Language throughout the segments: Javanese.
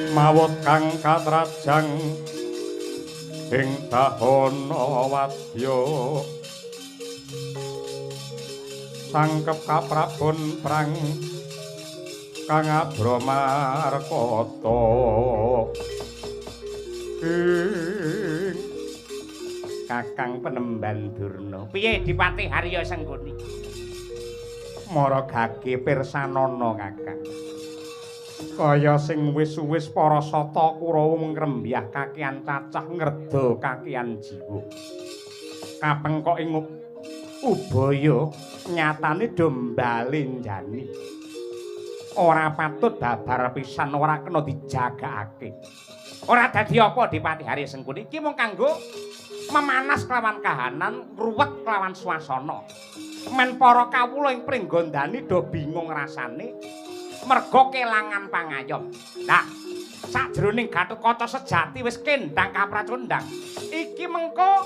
Mawut kang katrajang ing dahana wadya sangkep kaprabon prang kang abramarkata Kakang Penemban Durna. Piye Dipati Harya Sengguni? Mara gage pirsanana Kakang. Kaya sing wis-wis para sata Kurawa ngrembyah kakehan cacah ngreda kakehan jiwa. Kapengkok ing ubaya nyatane do mbalenjani. Ora patut babar pisan, ora kena dijagakake. Ora dadi apa Dipati Harya Sengguni iki mung kanggo memanas kelawan kahanan, ruwet kelawan swasana. Men para kawula ing pringgondani do bingung rasane merga kelangan pangayom. Lah, sajroning Gatotkaca sejati wis kendang kapracondang. Iki mengko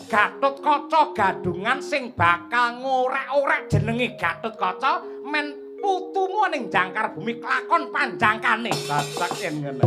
Gatotkaca gadungan sing bakal ngorek-orek jenenge Gatotkaca men putumu ning jangkar bumi kelakon panjangkane. Sasak yen ngene.